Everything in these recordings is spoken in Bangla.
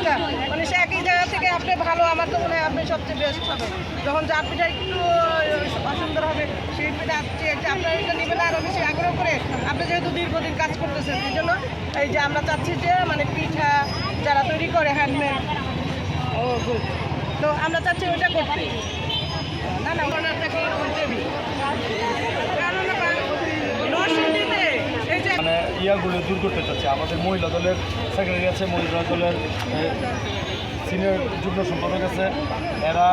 না, মানে সে একই জায়গা থেকে আপনি ভালো, আমার তো মনে হয় আপনি সবচেয়ে বেস্ট হবে। যখন জাত পিঠা একটু অসুন্দর হবে, সেই পিঠা আপনার এটা নেবেন আরও বেশি আগ্রহ করে। আপনি যেহেতু দীর্ঘদিন কাজ করতেছেন, এই জন্য এই যে আমরা চাচ্ছি যে মানে পিঠা যারা তৈরি করে হ্যান্ডমেড, ও গুড, তো আমরা চাচ্ছি ওইটা করতে। না না ওনারটাকে টেবিল নরসিংদীতে এই যে মানে ইয়াগুলো দূর করতে চাচ্ছে। আমাদের মহিলা দলের সেক্রেটারি আছে, মহিলা দলের সিনিয়র যুগ্ম সম্পাদক আছে, এরা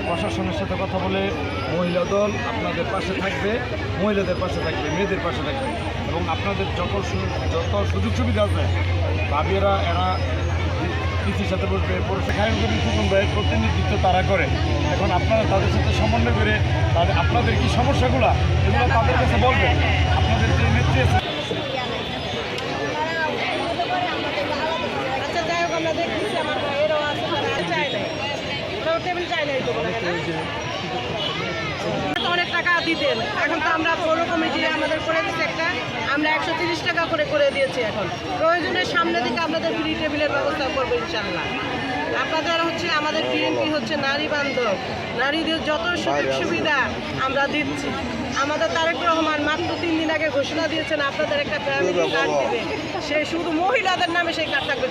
প্রশাসনের সাথে কথা বলে মহিলা দল আপনাদের পাশে থাকবে, মহিলাদের পাশে থাকবে, মেয়েদের পাশে থাকবে এবং আপনাদের যত সুযোগ সুবিধা আছে ভাবিয়েরা এরা পিসির সাথে বসবে। ভাইয়ের প্রতিনিধিত্ব তারা করে। এখন আপনারা তাদের সাথে সমন্বয় করে আপনাদের কি সমস্যাগুলো এগুলো তাদের কাছে বলবেন। আপনাদের যে নেত্রী আছে আচ্ছা যাই হোক, আমরা দেখতেছি আমার ভাইয়েরও আছে, তারা চাই নাই, ওরাও টেবিল চাই নাই তো বলে না, অনেক টাকা দিতেন। এখন তো আমরা পৌর কমিটি আমাদের করে দিচ্ছে একটা, আমরা 130 টাকা করে দিয়েছি। এখন প্রয়োজনের সামনে দিকে আপনাদের ফ্রি টেবিলের ব্যবস্থা করবো ইনশাল্লাহ। আপনাদের হচ্ছে আমাদের বিএনপি হচ্ছে নারী বান্ধব, নারীদের যত সুযোগ সুবিধা আমরা দিচ্ছি। আমাদের তারেক রহমান মাত্র 3 দিন আগে ঘোষণা দিয়েছেন আপনাদের একটা ফ্যামিলি কার্ড দেবে, সে শুধু মহিলাদের নামে সেই কার্ড থাকবে।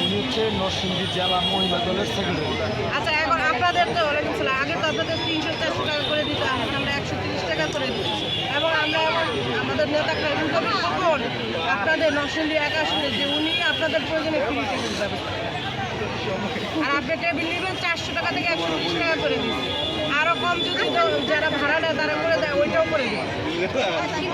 উনি হচ্ছে নরসিংদী জেলা মহিলা দলের সেক্রেটারি। আচ্ছা এখন আপনাদের তো ওরকম ছিল, আগে তো আপনাদের 300-400 টাকা করে দিত, এখন আমরা 130 টাকা করে দিচ্ছি। এবং আমরা আমাদের নেতা খবর আপনাদের নরসিংদী একাশনে যে উনি আপনাদের প্রয়োজনে ফ্রি টেবিল ব্যবস্থা, আর আপনি টেবিল নেবেন 400 টাকা থেকে 130 টাকা করে দিচ্ছি। আরও কম যদি যারা ভাড়া নেয় তারা করে দেয়, ওইটাও করে দিচ্ছি।